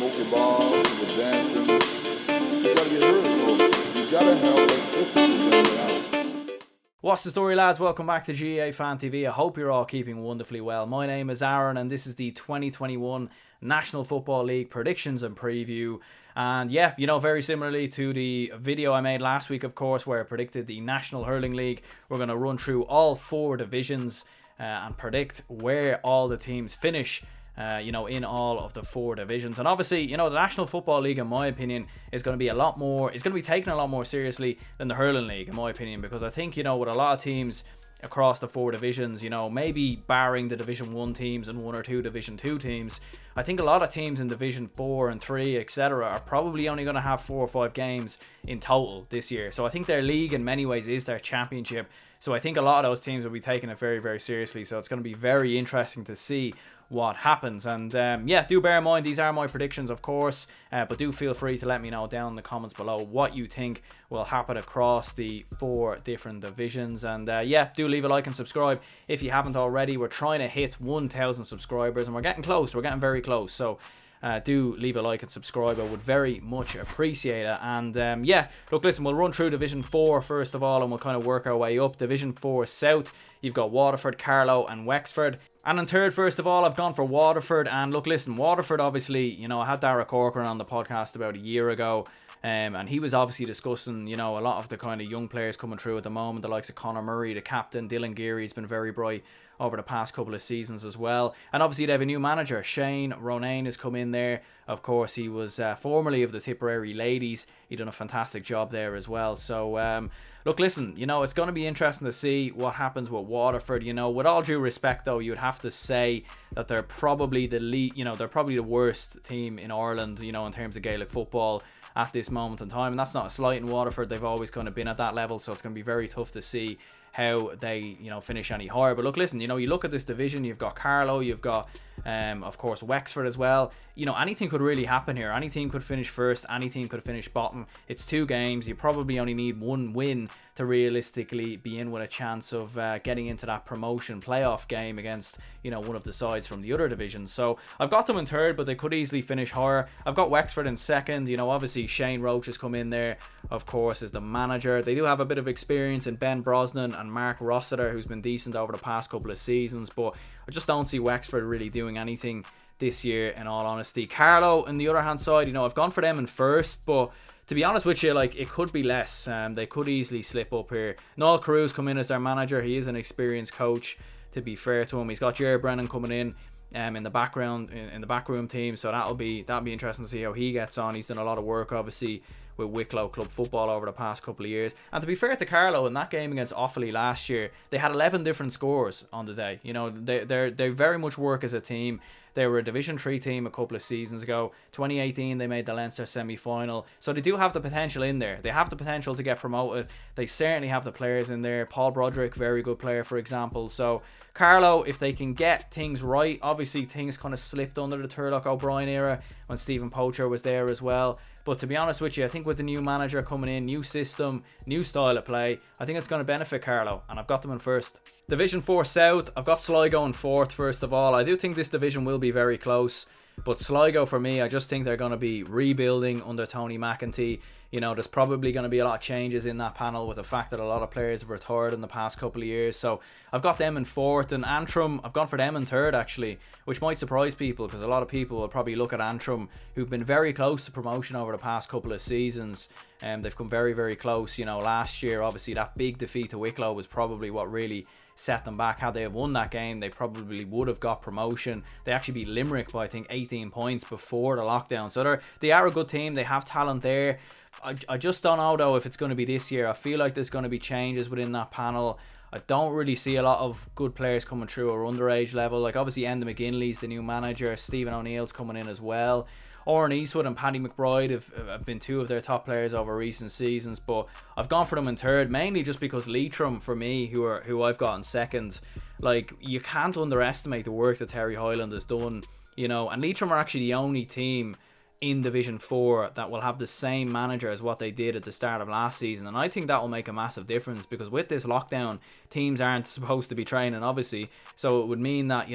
pokeball, to the dancing. You gotta get rid of those. You gotta have electricity coming out. What's the story, lads? Welcome back to GA Fan TV. I hope you're all keeping wonderfully well. My name is Aaron and this is the 2021 National Football League predictions and preview. And yeah, very similarly to the video I made last week, of course, where I predicted the National Hurling League, we're going to run through all 4 divisions and predict where all the teams finish in all of the 4 divisions. And obviously, the National Football League, in my opinion, is going to be taken a lot more seriously than the Hurling League, in my opinion, because I think, with a lot of teams across the 4 divisions, maybe barring the Division 1 teams and 1 or 2 Division 2 teams, I think a lot of teams in Division 4 and 3, etc., are probably only going to have 4 or 5 games in total this year. So I think their league in many ways is their championship. So I think a lot of those teams will be taking it very, very seriously. So it's going to be very interesting to see what happens. And do bear in mind, these are my predictions, of course, but do feel free to let me know down in the comments below what you think will happen across the 4 different divisions. And do leave a like and subscribe if you haven't already. We're trying to hit 1,000 subscribers and we're getting close. We're getting very close. So do leave a like and subscribe. I would very much appreciate it. And look, listen, we'll run through Division 4 first of all, and we'll kind of work our way up. Division 4 South, you've got Waterford, Carlow and Wexford. And in third, first of all, I've gone for Waterford. And look, listen, Waterford, obviously, I had Dara Corcoran on the podcast about a year ago. And he was obviously discussing, a lot of the kind of young players coming through at the moment, the likes of Conor Murray, the captain. Dylan Geary's been very bright over the past couple of seasons as well. And obviously they have a new manager. Shane Ronayne has come in there. Of course, he was formerly of the Tipperary Ladies. He done a fantastic job there as well. So look, listen, it's going to be interesting to see what happens with Waterford. With all due respect though, you'd have to say that they're probably they're probably the worst team in Ireland, in terms of Gaelic football at this moment in time. And that's not a slight in Waterford. They've always kind of been at that level, so it's going to be very tough to see how they finish any higher. But look, listen, you look at this division, you've got Carlow, you've got of course Wexford as well. Anything could really happen here. Any team could finish first, any team could finish bottom. It's 2 games. You probably only need 1 win to realistically be in with a chance of getting into that promotion playoff game against one of the sides from the other division. So I've got them in third, but they could easily finish higher. I've got Wexford in second. Obviously Shane Roach has come in there, of course, as the manager. They do have a bit of experience in Ben Brosnan and Mark Rossiter, who's been decent over the past couple of seasons, but I just don't see Wexford really doing anything this year, in all honesty. Carlow, on the other hand side, I've gone for them in first, but to be honest with you, it could be less. They could easily slip up here. Noel Carew's come in as their manager. He is an experienced coach, to be fair to him. He's got Jared Brennan coming in the background, in the backroom team, so that'll be interesting to see how he gets on. He's done a lot of work, obviously, with Wicklow Club Football over the past couple of years. And to be fair to Carlow, in that game against Offaly last year, they had 11 different scores on the day. They very much work as a team. They were a Division 3 team a couple of seasons ago. 2018, they made the Leinster semi-final. So they do have the potential in there. They have the potential to get promoted. They certainly have the players in there. Paul Broderick, very good player, for example. So Carlow, if they can get things right, obviously things kind of slipped under the Turlock O'Brien era when Stephen Poacher was there as well. But to be honest with you, I think with the new manager coming in, new system, new style of play, I think it's going to benefit Carlow, and I've got them in first. Division 4 South, I've got Sligo in fourth, first of all. I do think this division will be very close, but Sligo, for me, I just think they're going to be rebuilding under Tony McEntee. There's probably going to be a lot of changes in that panel with the fact that a lot of players have retired in the past couple of years. So I've got them in fourth, and Antrim, I've gone for them in third, actually, which might surprise people because a lot of people will probably look at Antrim, who've been very close to promotion over the past couple of seasons. They've come very, very close. Last year, obviously, that big defeat to Wicklow was probably what really set them back. Had they have won that game, they probably would have got promotion. They actually beat Limerick by, I think, 18 points before the lockdown. So they are a good team. They have talent there. I just don't know, though, if it's going to be this year. I feel like there's going to be changes within that panel. I don't really see a lot of good players coming through or underage level. Like, obviously, Enda McGinley's the new manager. Stephen O'Neill's coming in as well. Oran Eastwood and Paddy McBride have been 2 of their top players over recent seasons, but I've gone for them in third, mainly just because Leitrim, for me, who I've got in second, you can't underestimate the work that Terry Hyland has done, and Leitrim are actually the only team in Division 4 that will have the same manager as what they did at the start of last season. And I think that will make a massive difference, because with this lockdown, teams aren't supposed to be training, obviously. So it would mean that,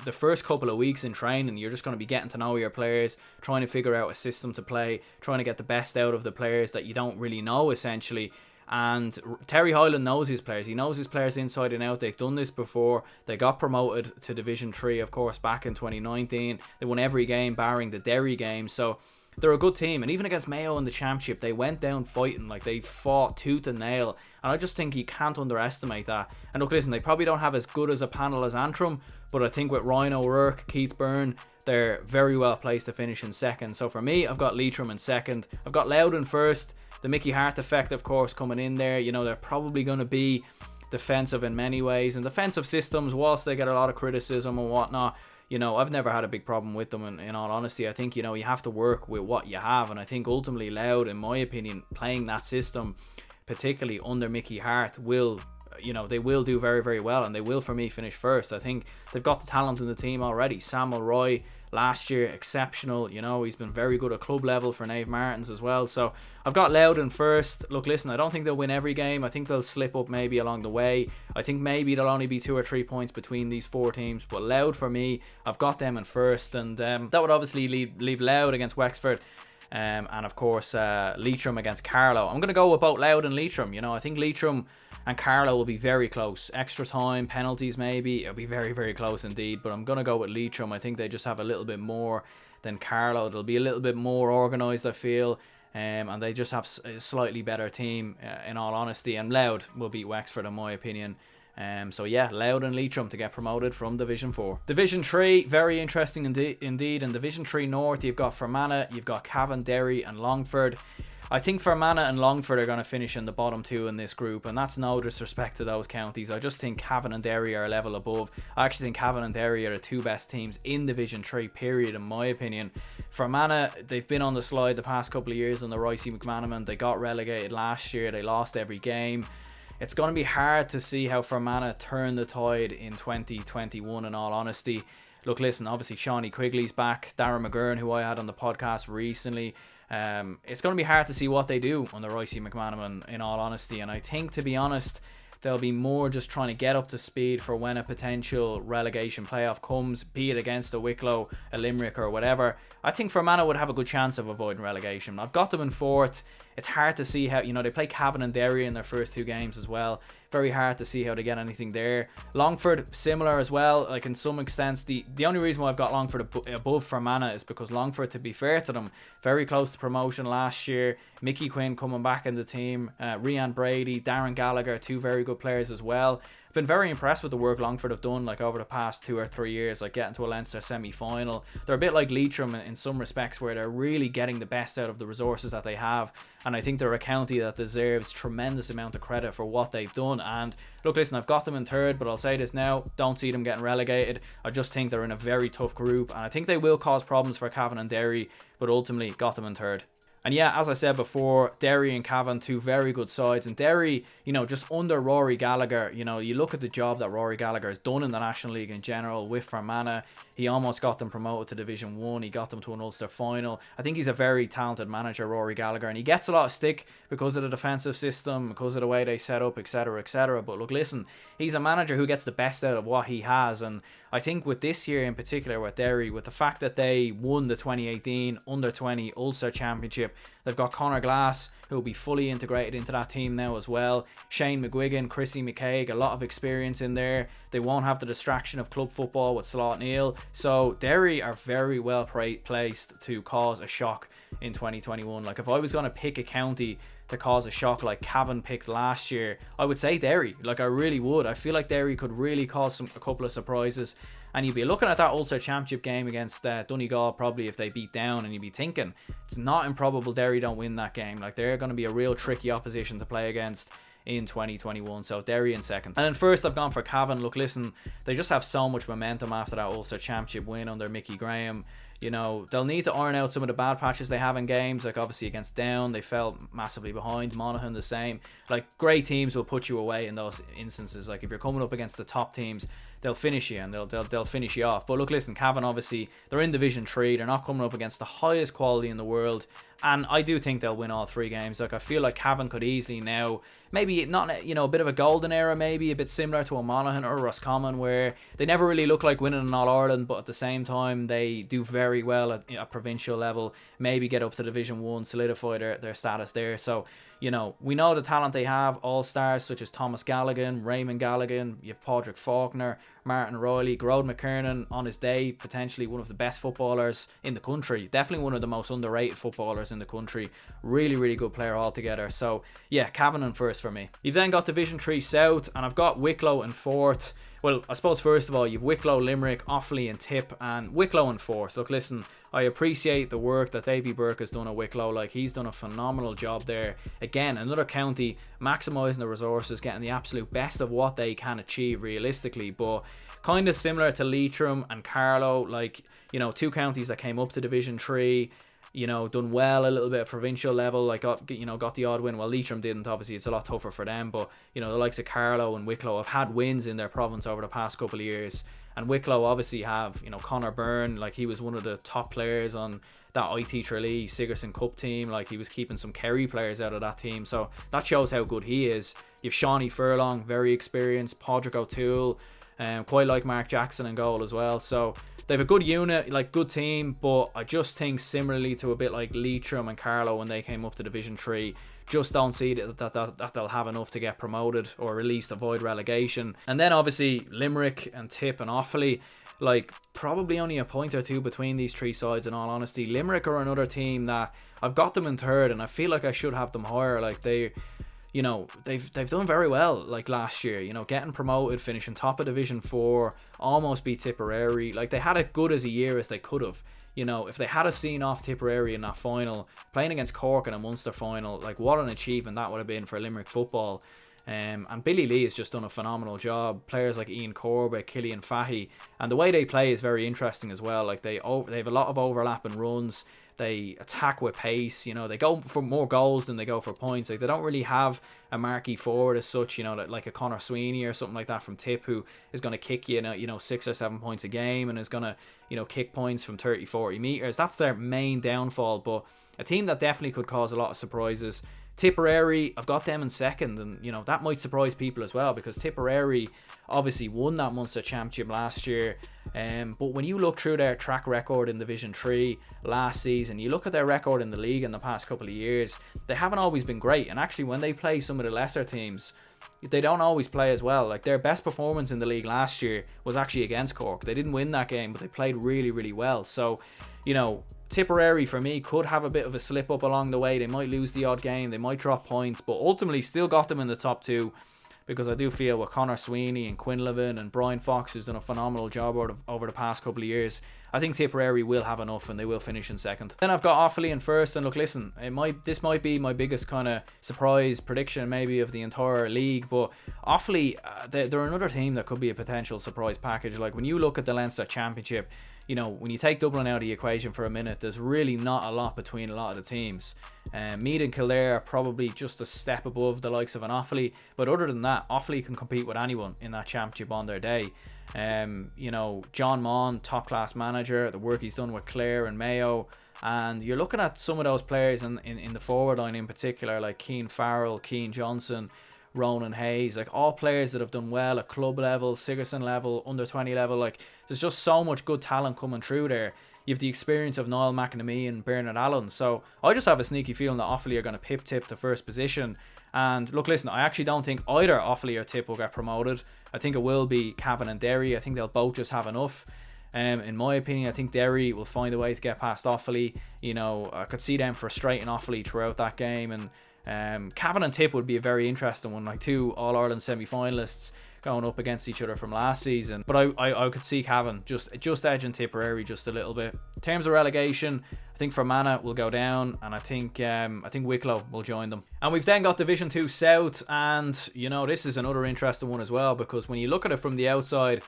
the first couple of weeks in training, you're just going to be getting to know your players, trying to figure out a system to play, trying to get the best out of the players that you don't really know, essentially. And Terry Hyland knows his players. He knows his players inside and out. They've done this before. They got promoted to Division 3, of course, back in 2019. They won every game barring the Derry game. So they're a good team. And even against Mayo in the Championship, they went down fighting. Like, they fought tooth and nail. And I just think you can't underestimate that. And look, listen, they probably don't have as good as a panel as Antrim, but I think with Ryan O'Rourke, Keith Byrne, they're very well placed to finish in second. So for me, I've got Leitrim in second. I've got Loudoun first. The Mickey Hart effect, of course, coming in there. They're probably going to be defensive in many ways. And defensive systems, whilst they get a lot of criticism and whatnot, I've never had a big problem with them, in all honesty. I think, you have to work with what you have. And I think ultimately Louth, in my opinion, playing that system, particularly under Mickey Hart, will... they will do very, very well, and they will, for me, finish first. I think they've got the talent in the team already. Samuel Roy, last year, exceptional. He's been very good at club level for Nave Martins as well. So I've got Loudoun first. Look, listen, I don't think they'll win every game. I think they'll slip up maybe along the way. I think maybe there'll only be 2 or 3 points between these 4 teams. But Louth, for me, I've got them in first. And that would obviously leave Louth against Wexford. And of course, Leitrim against Carlow. I'm going to go with both Louth and Leitrim. I think Leitrim and Carlow will be very close. Extra time, penalties maybe. It'll be very, very close indeed. But I'm going to go with Leitrim. I think they just have a little bit more than Carlow. They'll be a little bit more organised, I feel. And they just have a slightly better team, in all honesty. And Louth will beat Wexford, in my opinion. So yeah, Louth and Leitrim to get promoted from Division 4. Division 3, very interesting indeed. In Division 3 North, you've got Fermanagh, you've got Cavan, Derry and Longford. I think Fermanagh and Longford are going to finish in the bottom 2 in this group, and that's no disrespect to those counties. I just think Cavan and Derry are a level above. I actually think Cavan and Derry are the 2 best teams in Division 3, period, in my opinion. Fermanagh, they've been on the slide the past couple of years under Roycey McManaman. They got relegated last year. They lost every game. It's going to be hard to see how Fermanagh turn the tide in 2021, in all honesty. Look, listen, obviously Shawnee Quigley's back. Darren McGurn, who I had on the podcast recently. It's going to be hard to see what they do under Roycey McManaman, in all honesty. And I think, to be honest, they'll be more just trying to get up to speed for when a potential relegation playoff comes, be it against a Wicklow, a Limerick or whatever. I think Fermanagh would have a good chance of avoiding relegation. I've got them in 4th. It's hard to see how, they play Cavan and Derry in their first 2 games as well. Very hard to see how they get anything there. Longford, similar as well. Like, in some extents, the only reason why I've got Longford above Fermanagh is because Longford, to be fair to them, very close to promotion last year. Mickey Quinn coming back in the team. Rian Brady, Darren Gallagher, 2 very good players as well. Been very impressed with the work Longford have done, like, over the past 2 or 3 years, like getting to a Leinster semi-final. They're a bit like Leitrim in some respects, where they're really getting the best out of the resources that they have, and I think they're a county that deserves tremendous amount of credit for what they've done. And look, listen, I've got them in 3rd, but I'll say this now, don't see them getting relegated. I just think they're in a very tough group, and I think they will cause problems for Cavan and Derry, but ultimately got them in 3rd. And yeah, as I said before, Derry and Cavan, 2 very good sides. And Derry, just under Rory Gallagher, you look at the job that Rory Gallagher has done in the National League in general with Fermanagh. He almost got them promoted to Division 1. He got them to an Ulster final. I think he's a very talented manager, Rory Gallagher. And he gets a lot of stick because of the defensive system, because of the way they set up, etc, etc. But look, listen, he's a manager who gets the best out of what he has. And I think with this year in particular with Derry, with the fact that they won the 2018 Under-20 Ulster Championship, they've got Conor Glass, who will be fully integrated into that team now as well. Shane McGuigan, Chrissy McCaig, a lot of experience in there. They won't have the distraction of club football with Slot Neal. So Derry are very well placed to cause a shock in 2021. Like, if I was going to pick a county to cause a shock like Cavan picked last year, I would say Derry. Like, I really would. I feel like Derry could really cause a couple of surprises. And you'd be looking at that Ulster Championship game against Donegal, probably, if they beat down, and you'd be thinking, it's not improbable Derry don't win that game. Like, they're going to be a real tricky opposition to play against in 2021. So Derry in 2nd. And then first, I've gone for Cavan. Look, listen, they just have so much momentum after that Ulster Championship win under Mickey Graham. They'll need to iron out some of the bad patches they have in games. Like, obviously against Down, they fell massively behind. Monaghan the same. Like, great teams will put you away in those instances. Like, if you're coming up against the top teams, they'll finish you and they'll finish you off. But look, listen, Cavan obviously, they're in Division 3. They're not coming up against the highest quality in the world. And I do think they'll win all 3 games. Like, I feel like Cavan could easily now, maybe not, you know, a bit of a golden era, maybe a bit similar to a Monaghan or Roscommon, where they never really look like winning an All-Ireland, but at the same time, they do very well at provincial level, maybe get up to Division 1, solidify their status there. So, you know, we know the talent they have, all-stars such as Thomas Galligan, Raymond Galligan, you have Padraig Faulkner, Martin Riley, Grode McKernan on his day, potentially one of the best footballers in the country, definitely one of the most underrated footballers in the country, really, really good player altogether. So yeah, Cavan in first for me. You've then got Division 3 South, and I've got Wicklow in fourth. Well, I suppose first of all, you've Wicklow, Limerick, Offaly and Tip, and Wicklow in fourth. Look, listen, I appreciate the work that Davy Burke has done at Wicklow. Like, he's done a phenomenal job there. Again, another county maximising the resources, getting the absolute best of what they can achieve realistically. But kind of similar to Leitrim and Carlow, like, you know, 2 counties that came up to Division 3. You know, done well a little bit at provincial level, like got the odd win. Well, Leitrim didn't, obviously it's a lot tougher for them, but you know, the likes of Carlow and Wicklow have had wins in their province over the past couple of years. And Wicklow obviously have, you know, Conor Byrne, like he was one of the top players on that IT Tralee Sigerson Cup team, like he was keeping some Kerry players out of that team, so that shows how good he is. You have Shawnee Furlong, very experienced, Padraig O'Toole, quite like Mark Jackson in goal as well. So they have a good unit, like good team, but I just think similarly to a bit like Leitrim and Carlow when they came up to Division 3, just don't see that they'll have enough to get promoted or at least avoid relegation. And then obviously Limerick and Tip and Offaly, like probably only a point or 2 between these 3 sides in all honesty. Limerick are another team that I've got them in third and I feel like I should have them higher. Like you know, they've done very well, like last year, you know, getting promoted, finishing top of Division 4, almost beat Tipperary. Like, they had as good as a year as they could have. You know, if they had seen off Tipperary in that final, playing against Cork in a Munster final, like what an achievement that would have been for Limerick football. And Billy Lee has just done a phenomenal job. Players like Ian Corbett, Killian Fahy, and the way they play is very interesting as well. Like they have a lot of overlapping runs. They attack with pace, you know, they go for more goals than they go for points. Like, they don't really have a marquee forward as such, you know, like a Connor Sweeney or something like that from Tip, who is going to kick you know, 6 or 7 points a game and is going to, you know, kick points from 30-40 metres. That's their main downfall, but a team that definitely could cause a lot of surprises. Tipperary, I've got them in second, and you know, that might surprise people as well, because Tipperary obviously won that Munster Championship last year. But when you look through their track record in Division 3 last season, you look at their record in the league in the past couple of years, they haven't always been great. And actually, when they play some of the lesser teams, they don't always play as well. Like, their best performance in the league last year was actually against Cork. They didn't win that game, but they played really, really well. So, you know, Tipperary for me could have a bit of a slip up along the way. They might lose the odd game, they might drop points, but ultimately still got them in the top 2, because I do feel with Connor Sweeney and Quinlivan and Brian Fox, who's done a phenomenal job over the past couple of years, I think Tipperary will have enough and they will finish in second. Then I've got Offaly in first, and look, listen, this might be my biggest kind of surprise prediction maybe of the entire league, but Offaly, they're another team that could be a potential surprise package. Like, when you look at the Leinster Championship, you know, when you take Dublin out of the equation for a minute, there's really not a lot between a lot of the teams. Meath and Kildare are probably just a step above the likes of an Offaly, but other than that, Offaly can compete with anyone in that championship on their day. You know, John Maughan, top class manager, the work he's done with Clare and Mayo, and you're looking at some of those players in the forward line in particular, like Keane Farrell, Keane Johnson, Ronan Hayes, like all players that have done well at club level, Sigerson level, under 20 level. Like, there's just so much good talent coming through there. You have the experience of Niall McNamee and Bernard Allen. So I just have a sneaky feeling that Offaly are going to pip-tip the first position. And look, listen, I actually don't think either Offaly or Tip will get promoted. I think it will be Cavan and Derry. I think they'll both just have enough. In my opinion, I think Derry will find a way to get past Offaly. You know, I could see them frustrating Offaly throughout that game. And Cavan and Tip would be a very interesting one, like 2 All-Ireland semi-finalists going up against each other from last season. But I could see Cavan just edging Tipperary just a little bit. In terms of relegation, I think Fermanagh will go down, and I think Wicklow will join them. And we've then got Division 2 South, and you know, this is another interesting one as well, because when you look at it from the outside,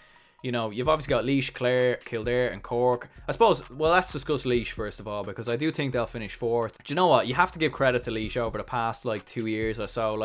You've obviously got Laois, Clare, Kildare and Cork. I suppose, well, let's discuss Laois first of all, because I do think they'll finish fourth. Do you know what? You have to give credit to Laois over the past, 2 years or so.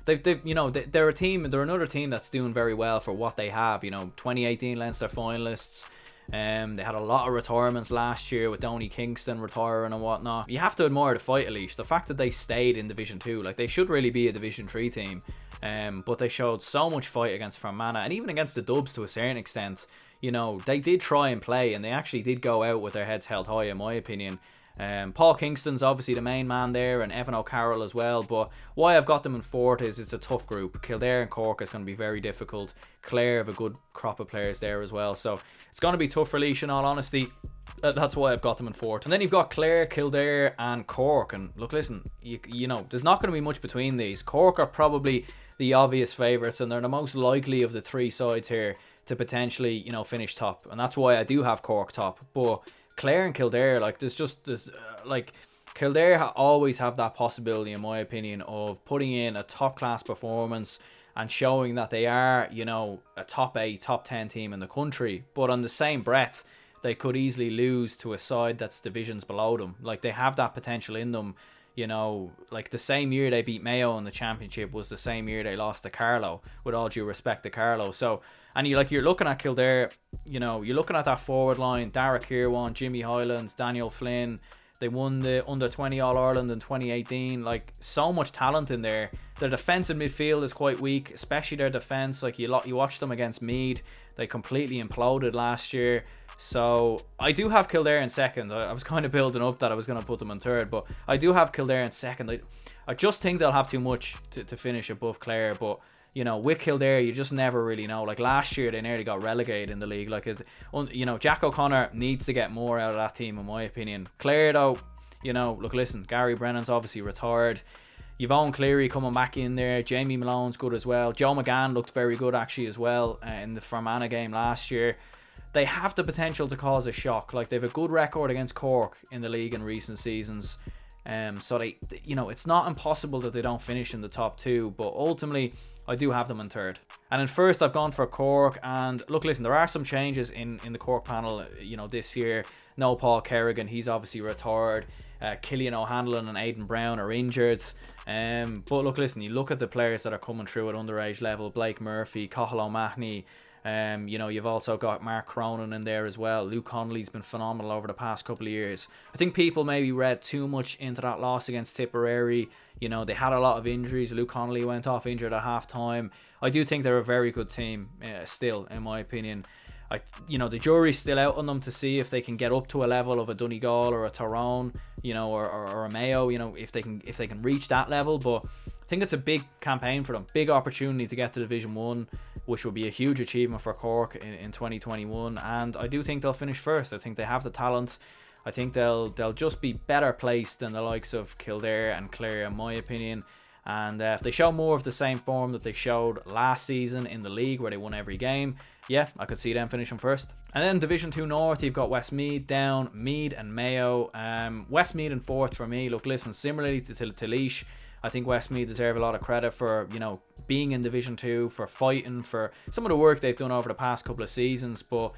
They're a team, they're another team that's doing very well for what they have. 2018 Leinster finalists. They had a lot of retirements last year with Donny Kingston retiring and whatnot. You have to admire the fight of Laois. The fact that they stayed in Division 2, they should really be a Division 3 team. But they showed so much fight against Fermanagh and even against the Dubs to a certain extent. They did try and play, and they actually did go out with their heads held high, in my opinion. Paul Kingston's obviously the main man there, and Evan O'Carroll as well. But why I've got them in fourth is it's a tough group. Kildare and Cork is going to be very difficult. Clare have a good crop of players there as well, so it's going to be tough for Laois in all honesty. That's why I've got them in fourth. And then you've got Clare, Kildare and Cork. And look, listen, there's not going to be much between these. Cork are probably the obvious favourites, and they're the most likely of the three sides here to potentially, finish top. And that's why I do have Cork top. But Clare and Kildare, Kildare always have that possibility, in my opinion, of putting in a top class performance and showing that they are, a top 8, top 10 team in the country. But on the same breath, they could easily lose to a side that's divisions below them. They have that potential in them. The same year they beat Mayo in the championship was the same year they lost to Carlow, with all due respect to Carlow. So, and you're looking at Kildare, you're looking at that forward line, Dara Kirwan, Jimmy Hyland, Daniel Flynn. They won the under-20 All-Ireland in 2018. So much talent in there. Their defensive midfield is quite weak, especially their defence. You watch them against Meath, they completely imploded last year. So I do have Kildare in second. I was kind of building up that I was going to put them in third, but I do have Kildare in second. I just think they'll have too much to finish above Clare, but with Kildare, you just never really know. Last year, they nearly got relegated in the league. Jack O'Connor needs to get more out of that team, in my opinion. Clare, though, look, listen, Gary Brennan's obviously retired. Yvonne Cleary coming back in there. Jamie Malone's good as well. Joe McGann looked very good, actually, as well in the Fermanagh game last year. They have the potential to cause a shock. They have a good record against Cork in the league in recent seasons. So it's not impossible that they don't finish in the top two, but ultimately I do have them in third. And in first, I've gone for Cork. And look, listen, there are some changes in the Cork panel, this year. No Paul Kerrigan, he's obviously retired. Killian O'Hanlon and Aidan Brown are injured. But look, listen, you look at the players that are coming through at underage level: Blake Murphy, Cathal O'Mahony. You've also got Mark Cronin in there as well. Luke Connolly's been phenomenal over the past couple of years. I think people maybe read too much into that loss against Tipperary. They had a lot of injuries. Luke Connolly went off injured at half time. I do think they're a very good team still, in my opinion. The jury's still out on them to see if they can get up to a level of a Donegal or a Tyrone, or a Mayo, if they can reach that level. But I think it's a big campaign for them, big opportunity to get to Division 1, which will be a huge achievement for Cork in 2021. And I do think they'll finish first. I think they have the talent. I think they'll just be better placed than the likes of Kildare and Clare, in my opinion. And if they show more of the same form that they showed last season in the league, where they won every game, yeah, I could see them finishing first. And then Division 2 North, you've got Westmeath, Down, Meath and Mayo. Westmeath in fourth for me. Look, listen, similarly to Laois, I think Westmeath deserve a lot of credit for, being in Division 2, for fighting, for some of the work they've done over the past couple of seasons. But,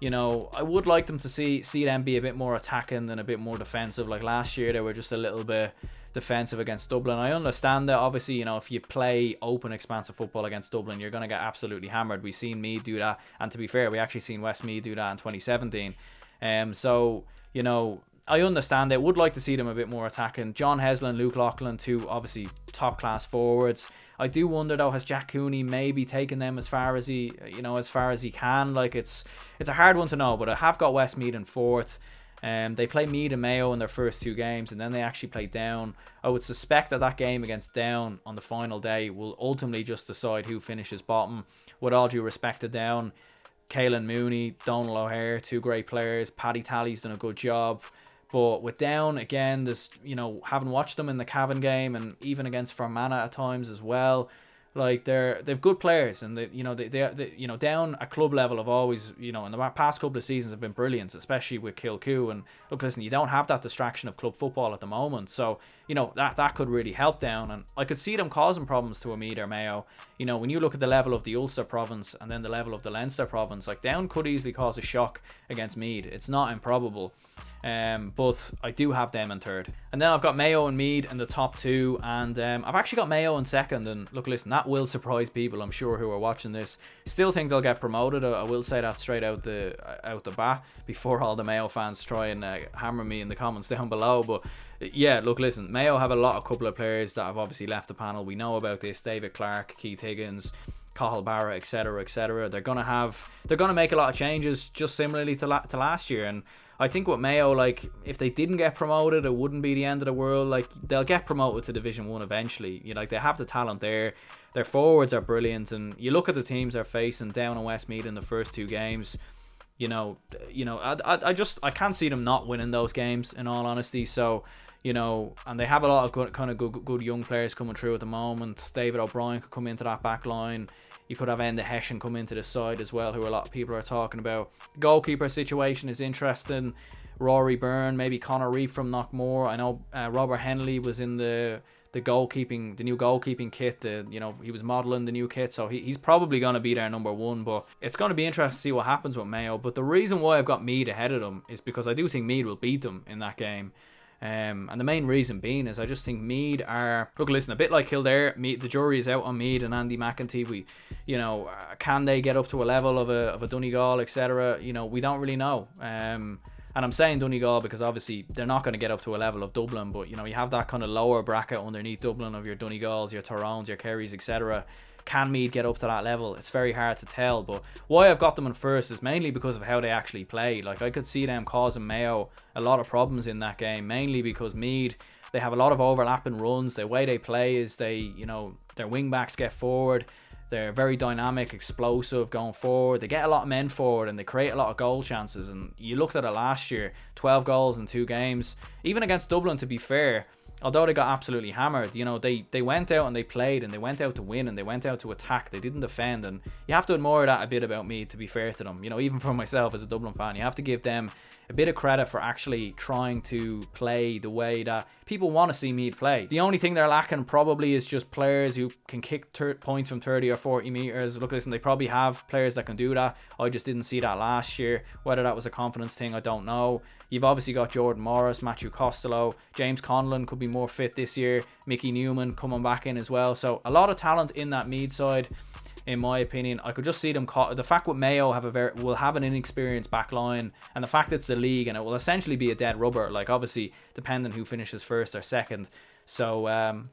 I would like them to see them be a bit more attacking than a bit more defensive. Like last year, they were just a little bit defensive against Dublin. I understand that, obviously, if you play open, expansive football against Dublin, you're going to get absolutely hammered. We've seen Meath do that, and to be fair, we actually seen Westmeath do that in 2017. I understand it. Would like to see them a bit more attacking. John Heslin, Luke Loughlin, two obviously top class forwards. I do wonder though, has Jack Cooney maybe taken them as far as he can? It's a hard one to know, but I have got Westmeath in fourth. They play Meath and Mayo in their first two games, and then they actually play Down. I would suspect that game against Down on the final day will ultimately just decide who finishes bottom. With all due respect to Down, Caelan Mooney, Donal O'Hare, two great players. Paddy Tally's done a good job. But with Down, again, having watched them in the Cavan game and even against Fermanagh at times as well, Like they've good players, and they down at club level have always, in the past couple of seasons have been brilliant, especially with Kilcoo. And look, listen, you don't have that distraction of club football at the moment, so that could really help down, and I could see them causing problems to Meath or Mayo. When you look at the level of the Ulster province and then the level of the Leinster province, like Down could easily cause a shock against Meath. It's not improbable. But I do have them in third. And then I've got Mayo and Meath in the top two. And I've actually got Mayo in second. And look, listen, that will surprise people, I'm sure, who are watching this. Still think they'll get promoted. I will say that straight out the bat before all the Mayo fans try and hammer me in the comments down below. But yeah, look, listen, Mayo have a couple of players that have obviously left the panel. We know about this. David Clark, Keith Higgins, Cathal Barra, etc., etc. They're gonna make a lot of changes, just similarly to last year. And I think with Mayo, like, if they didn't get promoted, it wouldn't be the end of the world. Like, they'll get promoted to Division 1 eventually. They have the talent there. Their forwards are brilliant, and you look at the teams they're facing Down and Westmeath in the first two games. I can't see them not winning those games, in all honesty. So, and they have a lot of good young players coming through at the moment. David O'Brien could come into that back line. You could have Enda Hessian come into the side as well, who a lot of people are talking about. Goalkeeper situation is interesting. Rory Byrne, maybe Conor Reap from Knockmore. I know Robert Henley was in the new goalkeeping kit. He was modelling the new kit, so he's probably going to be their number one. But it's going to be interesting to see what happens with Mayo. But the reason why I've got Meath ahead of them is because I do think Meath will beat them in that game. And the main reason being is I just think Meath are, look, listen, a bit like Kildare. The jury is out on Meath and Andy McEntee. Can they get up to a level of a Donegal, etc.? We don't really know. And I'm saying Donegal because obviously they're not going to get up to a level of Dublin, but you have that kind of lower bracket underneath Dublin of your Donegals, your Tyrones, your Kerrys, etc. Can Meath get up to that level? It's very hard to tell, but why I've got them in first is mainly because of how they actually play. Like, I could see them causing Mayo a lot of problems in that game, mainly because Meath, they have a lot of overlapping runs. The way they play is their wing backs get forward. They're very dynamic, explosive going forward. They get a lot of men forward and they create a lot of goal chances. And you looked at it last year, 12 goals in 2 games. Even against Dublin, to be fair, although they got absolutely hammered, they went out and they played and they went out to win and they went out to attack. They didn't defend, and you have to admire that a bit about me, to be fair to them. Even for myself as a Dublin fan, you have to give them a bit of credit for actually trying to play the way that people want to see Meath play. The only thing they're lacking probably is just players who can kick points from 30 or 40 metres. Look, listen, they probably have players that can do that. I just didn't see that last year. Whether that was a confidence thing, I don't know. You've obviously got Jordan Morris, Matthew Costello, James Conlon could be more fit this year, Mickey Newman coming back in as well. So a lot of talent in that Meath side, in my opinion. I could just see them the fact with Mayo will have an inexperienced back line, and the fact it's the league and it will essentially be a dead rubber, like obviously depending who finishes first or second. So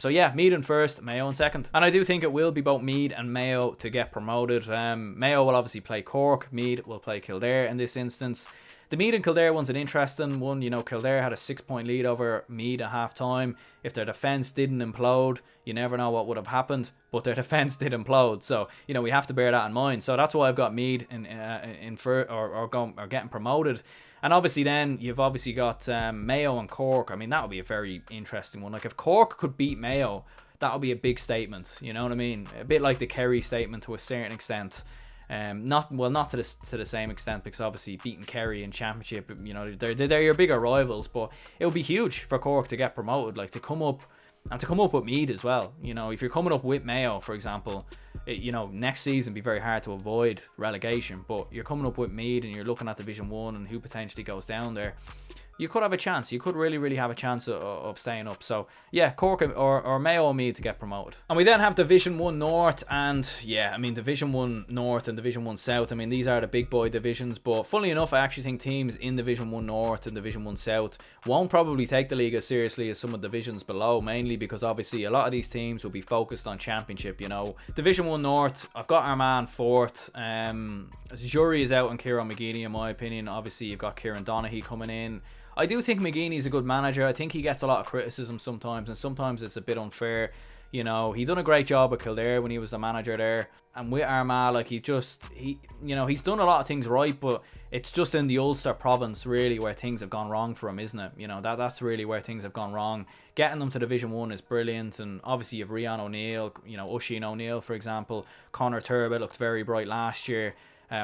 yeah, Meath in first, Mayo in second. And I do think it will be both Meath and Mayo to get promoted. Mayo will obviously play Cork, Meath will play Kildare in this instance. The Meath and Kildare one's an interesting one. Kildare had a 6-point lead over Meath at half time. If their defence didn't implode, you never know what would have happened, but their defence did implode. So, we have to bear that in mind. So that's why I've got Meath or getting promoted. And obviously then you've obviously got Mayo and Cork. I mean, that would be a very interesting one. Like, if Cork could beat Mayo, that would be a big statement. You know what I mean? A bit like the Kerry statement to a certain extent. Not to the same extent, because obviously beating Kerry in Championship, they're your bigger rivals, but it would be huge for Cork to get promoted, like to come up with Meath as well. If you're coming up with Mayo, for example, next season be very hard to avoid relegation, but you're coming up with Meath and you're looking at Division 1 and who potentially goes down there. You could have a chance. You could really, really have a chance of staying up. So, yeah, Cork or Mayo or Meath to get promoted. And we then have Division 1 North and, Division 1 North and Division 1 South. I mean, these are the big boy divisions. But funnily enough, I actually think teams in Division 1 North and Division 1 South won't probably take the league as seriously as some of the divisions below, mainly because obviously a lot of these teams will be focused on Championship, Division 1 North, I've got our man fourth. The jury is out on Kieran McGeady, in my opinion. Obviously, you've got Kieran Donaghy coming in. I do think McGeeney's a good manager. I think he gets a lot of criticism sometimes, and sometimes it's a bit unfair. You know, he done a great job at Kildare when he was the manager there. And with Armagh, like, he's done a lot of things right, but it's just in the Ulster province, really, where things have gone wrong for him, isn't it? You know, that's really where things have gone wrong. Getting them to Division 1 is brilliant, and obviously you have Rian O'Neill, you know, Oisin O'Neill, for example. Connor Turbitt looked very bright last year.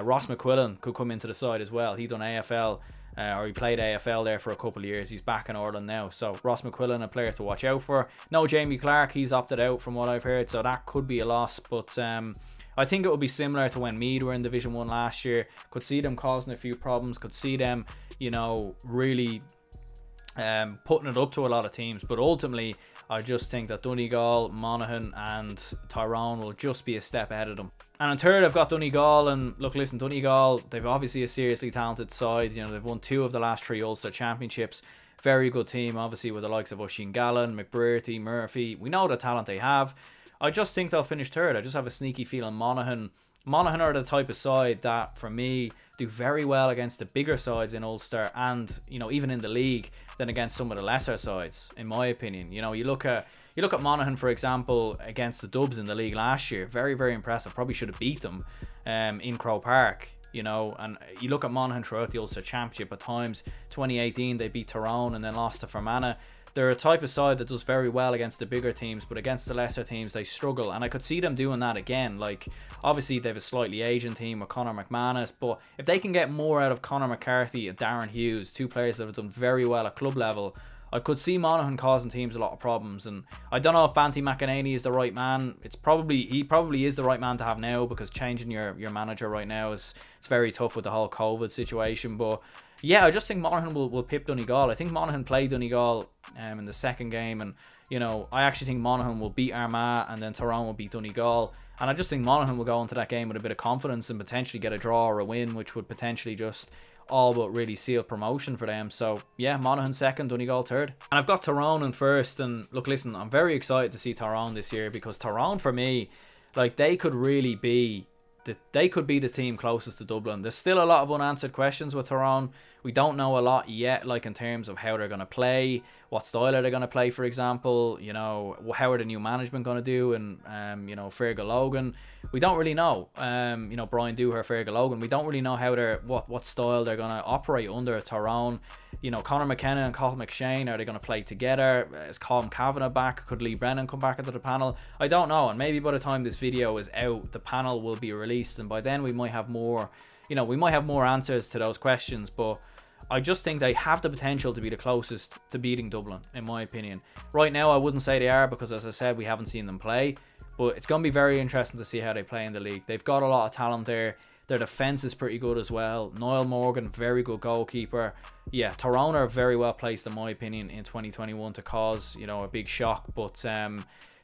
Ross McQuillan could come into the side as well. He done AFL. Or he played AFL there for a couple of years. He's back in Ireland now. So Ross McQuillan, a player to watch out for. No Jamie Clark, he's opted out from what I've heard. So that could be a loss. But I think it will be similar to when Meath were in Division 1 last year. Could see them causing a few problems. Could see them, you know, really putting it up to a lot of teams. But ultimately, I just think that Donegal, Monaghan and Tyrone will just be a step ahead of them. And in third, I've got Donegal. And look, listen, Donegal, they've obviously a seriously talented side. You know, they've won 2 of the last 3 Ulster Championships. Very good team, obviously, with the likes of Oisin Gallen, McBrearty, Murphy. We know the talent they have. I just think they'll finish third. I just have a sneaky feeling Monaghan are the type of side that, for me, do very well against the bigger sides in Ulster and, you know, even in the league than against some of the lesser sides, in my opinion. You know, you look at Monaghan, for example, against the Dubs in the league last year. Very, very impressive. Probably should have beat them in Croke Park, you know. And you look at Monaghan throughout the Ulster Championship at times. 2018, they beat Tyrone and then lost to Fermanagh. They're a type of side that does very well against the bigger teams, but against the lesser teams, they struggle. And I could see them doing that again. Like, obviously, they have a slightly Asian team with Conor McManus, but if they can get more out of Conor McCarthy and Darren Hughes, 2 players that have done very well at club level, I could see Monaghan causing teams a lot of problems. And I don't know if Banty McEnany is the right man. He probably is the right man to have now, because changing your manager right now it's very tough with the whole COVID situation. But yeah, I just think Monaghan will pip Donegal. I think Monaghan play Donegal in the second game, and you know, I actually think Monaghan will beat Armagh and then Tyrone will beat Donegal. And I just think Monaghan will go into that game with a bit of confidence and potentially get a draw or a win, which would potentially just all but really seal promotion for them. So yeah, Monaghan second, Donegal third. And I've got Tyrone in first. And look, listen, I'm very excited to see Tyrone this year, because Tyrone, for me, like, they could really be the team closest to Dublin. There's still a lot of unanswered questions with Tyrone. We don't know a lot yet, like in terms of how they're going to play, what style are they going to play, for example, you know, how are the new management going to do, and you know, Fergal Logan. We don't really know. You know, Brian Dooher, Fergal Logan. We don't really know how what style they're going to operate under Tyrone. You know, Conor McKenna and Colin McShane, are they going to play together? Is Colin Kavanagh back? Could Lee Brennan come back into the panel? I don't know. And maybe by the time this video is out, the panel will be released, and by then we might have more, you know, answers to those questions. But I just think they have the potential to be the closest to beating Dublin, in my opinion. Right now, I wouldn't say they are, because, as I said, we haven't seen them play. But it's going to be very interesting to see how they play in the league. They've got a lot of talent there. Their defence is pretty good as well. Niall Morgan, very good goalkeeper. Yeah, Tyrone are very well placed, in my opinion, in 2021 to cause, you know, a big shock. But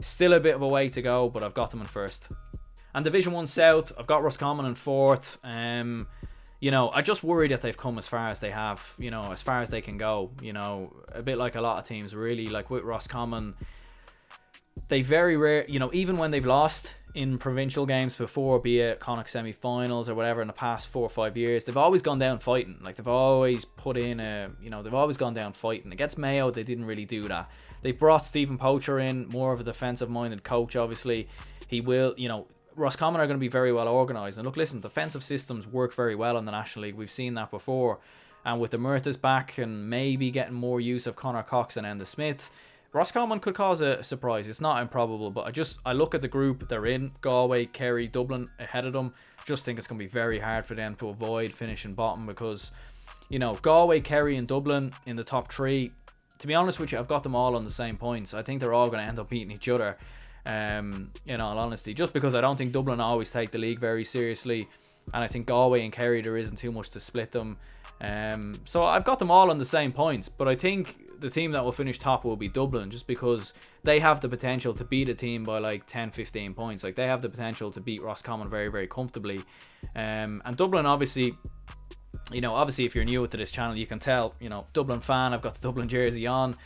still a bit of a way to go, but I've got them in first. And Division 1 South, I've got Roscommon in fourth. You know, I just worry that they've come as far as they have, you know, as far as they can go. You know, a bit like a lot of teams, really. Like with Roscommon, they very rare, you know, even when they've lost in provincial games before, be it Connacht semi-finals or whatever, in the past 4 or 5 years, they've always gone down fighting. Like, they've always put in they've always gone down fighting. Against Mayo, they didn't really do that. They've brought Stephen Poacher in, more of a defensive-minded coach, obviously. He will, you know, Roscommon are going to be very well organised. And look, listen, defensive systems work very well in the National League. We've seen that before. And with the Murthas back and maybe getting more use of Conor Cox and Enda Smith, Roscommon could cause a surprise. It's not improbable, but I look at the group they're in: Galway, Kerry, Dublin ahead of them. Just think it's going to be very hard for them to avoid finishing bottom, because, you know, Galway, Kerry and Dublin in the top 3. To be honest with you, I've got them all on the same points. I think they're all going to end up beating each other, in all honesty, just because I don't think Dublin always take the league very seriously, and I think Galway and Kerry, there isn't too much to split them. So I've got them all on the same points, but I think the team that will finish top will be Dublin, just because they have the potential to beat a team by like 10-15 points. Like, they have the potential to beat Roscommon very, very comfortably. And Dublin, obviously, you know, if you're new to this channel, you can tell, you know, Dublin fan. I've got the Dublin jersey on.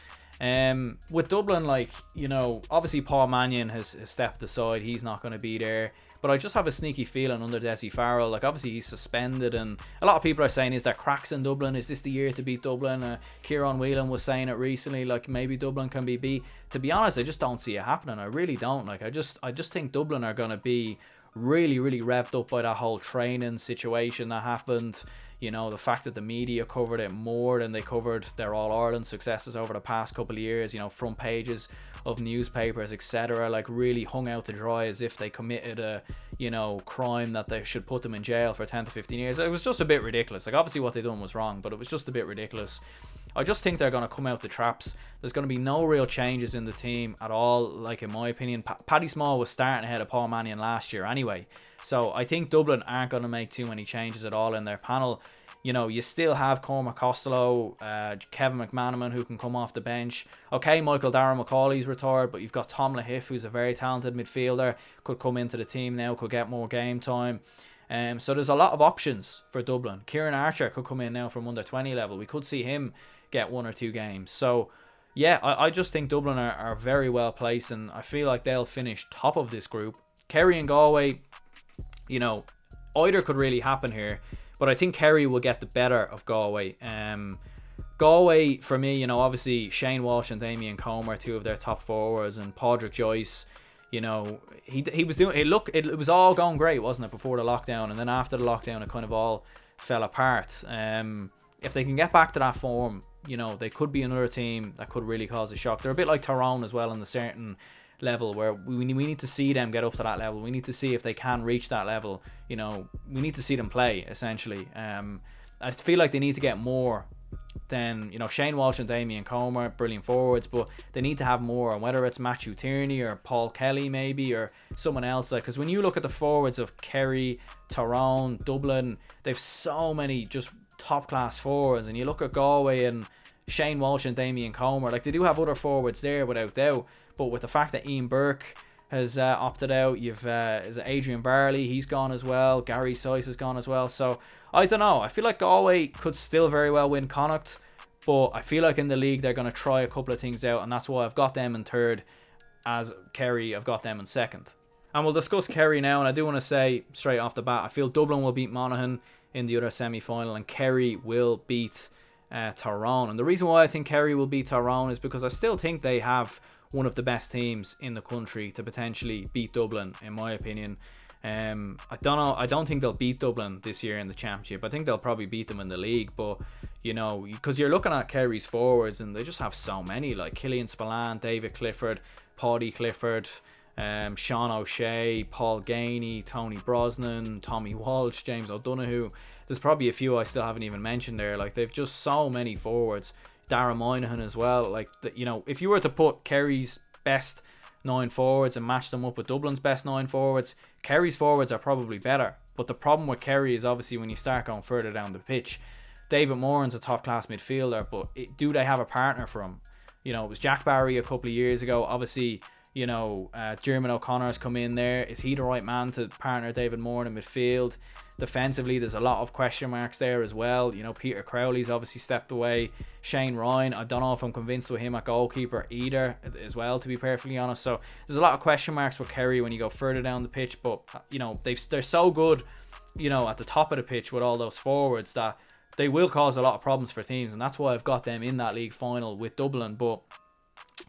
With Dublin, like, you know, obviously Paul Mannion has stepped aside. He's not going to be there. But I just have a sneaky feeling under Desi Farrell, like obviously he's suspended, and a lot of people are saying, is there cracks in Dublin? Is this the year to beat Dublin? Kieran Whelan was saying it recently, like maybe Dublin can be beat. To be honest, I just don't see it happening. I really don't. Like I just think Dublin are going to be really, really revved up by that whole training situation that happened. You know, the fact that the media covered it more than they covered their All-Ireland successes over the past couple of years, you know, front pages of newspapers, etc., like really hung out to dry as if they committed a, you know, crime that they should put them in jail for 10 to 15 years. It was just a bit ridiculous. Like obviously what they done was wrong, but it was just a bit ridiculous. I just think they're going to come out the traps. There's going to be no real changes in the team at all, like in my opinion. Paddy Small was starting ahead of Paul Mannion last year anyway. So I think Dublin aren't going to make too many changes at all in their panel. You know, you still have Cormac Costello, Kevin McManaman, who can come off the bench. Okay, Michael Darragh Macaulay's retired, but you've got Tom Lahiff, who's a very talented midfielder, could come into the team now, could get more game time. So there's a lot of options for Dublin. Kieran Archer could come in now from under 20 level. We could see him get 1 or 2 games. So yeah, I just think Dublin are very well placed, and I feel like they'll finish top of this group. Kerry and Galway, you know, either could really happen here, but I think Kerry will get the better of Galway. Galway, for me, you know, obviously Shane Walsh and Damien Comer are 2 of their top forwards, and Padraig Joyce, you know, he was doing it was all going great, wasn't it, before the lockdown, and then after the lockdown it kind of all fell apart. If they can get back to that form, you know, they could be another team that could really cause a shock. They're a bit like Tyrone as well in a certain level, where we need to see them get up to that level. We need to see if they can reach that level. You know, we need to see them play, essentially. I feel like they need to get more than, you know, Shane Walsh and Damien Comer, brilliant forwards, but they need to have more, and whether it's Matthew Tierney or Paul Kelly maybe, or someone else, like, because when you look at the forwards of Kerry, Tyrone, Dublin, they've so many just top class forwards, and you look at Galway and Shane Walsh and Damien Comer, like, they do have other forwards there without doubt, but with the fact that Ian Burke has opted out, you've is Adrian Barley, he's gone as well, Gary Sice has gone as well. So I don't know, I feel like Galway could still very well win Connacht, but I feel like in the league they're going to try a couple of things out, and that's why I've got them in third. As Kerry, I've got them in second. And we'll discuss Kerry now, and I do want to say straight off the bat, I feel Dublin will beat Monaghan in the other semi-final, and Kerry will beat Tyrone. And the reason why I think Kerry will beat Tyrone is because I still think they have one of the best teams in the country to potentially beat Dublin, in my opinion. I don't know. I don't think they'll beat Dublin this year in the championship. I think they'll probably beat them in the league, but you know, because you're looking at Kerry's forwards and they just have so many, like Killian Spillane, David Clifford, Paddy Clifford, Sean O'Shea, Paul Gainey, Tony Brosnan, Tommy Walsh, James O'Donoghue. There's probably a few I still haven't even mentioned there. Like, they've just so many forwards. Darragh Moynihan as well. Like, you know, if you were to put Kerry's best 9 forwards and match them up with Dublin's best 9 forwards, Kerry's forwards are probably better. But the problem with Kerry is obviously when you start going further down the pitch. David Moran's a top class midfielder, but do they have a partner for him? You know, it was Jack Barry a couple of years ago. Obviously, you know, Dermot O'Connor's come in there. Is he the right man to partner David Moran in midfield? Defensively, there's a lot of question marks there as well. You know, Peter Crowley's obviously stepped away. Shane Ryan, I don't know if I'm convinced with him at goalkeeper either as well, to be perfectly honest. So there's a lot of question marks with Kerry when you go further down the pitch. But, you know, they're so good, you know, at the top of the pitch with all those forwards that they will cause a lot of problems for teams. And that's why I've got them in that league final with Dublin. But,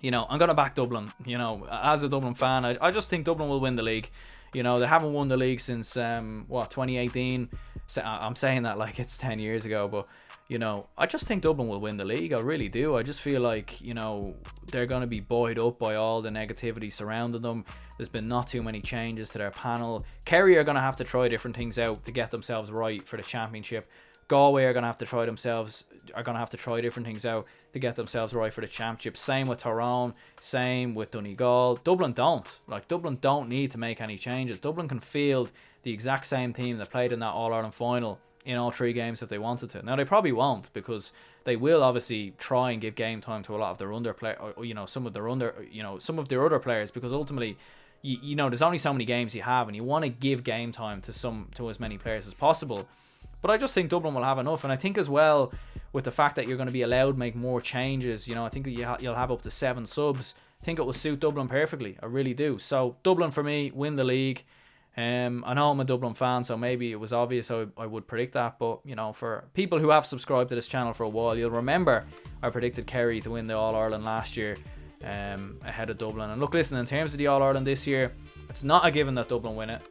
you know, I'm going to back Dublin. You know, as a Dublin fan, I just think Dublin will win the league. You know, they haven't won the league since, 2018. So I'm saying that like it's 10 years ago, but, you know, I just think Dublin will win the league. I really do. I just feel like, you know, they're going to be buoyed up by all the negativity surrounding them. There's been not too many changes to their panel. Kerry are going to have to try different things out to get themselves right for the championship. Galway are going to have to try different things out to get themselves right for the championship. Same with Tyrone, same with Donegal. Dublin don't. Like, Dublin don't need to make any changes. Dublin can field the exact same team that played in that All-Ireland final in all 3 games if they wanted to. Now, they probably won't, because they will obviously try and give game time to a lot of their some of their other players, because ultimately, you know, there's only so many games you have, and you want to give game time to as many players as possible. But I just think Dublin will have enough, and I think as well, with the fact that you're going to be allowed to make more changes, you know, I think that you'll have up to 7 subs. I think it will suit Dublin perfectly. I really do. So Dublin for me win the league. I know I'm a Dublin fan, so maybe it was obvious I would predict that. But, you know, for people who have subscribed to this channel for a while, you'll remember I predicted Kerry to win the All-Ireland last year ahead of Dublin. And look, listen, in terms of the All-Ireland this year, it's not a given that Dublin win it.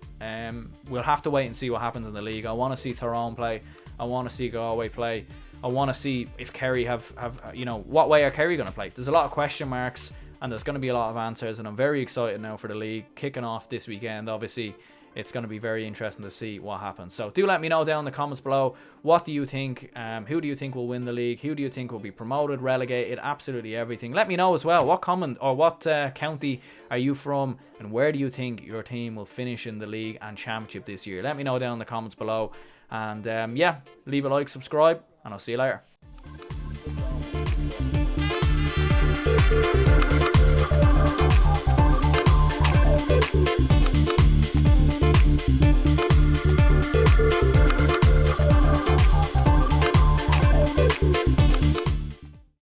We'll have to wait and see what happens in the league. I want to see Tyrone play. I want to see Galway play. I want to see if Kerry have you know, what way are Kerry going to play? There's a lot of question marks and there's going to be a lot of answers, and I'm very excited now for the league kicking off this weekend. Obviously, it's going to be very interesting to see what happens. So do let me know down in the comments below. What do you think? Who do you think will win the league? Who do you think will be promoted, relegated? Absolutely everything. Let me know as well. What county are you from, and where do you think your team will finish in the league and championship this year? Let me know down in the comments below. And yeah, leave a like, subscribe, and I'll see you later.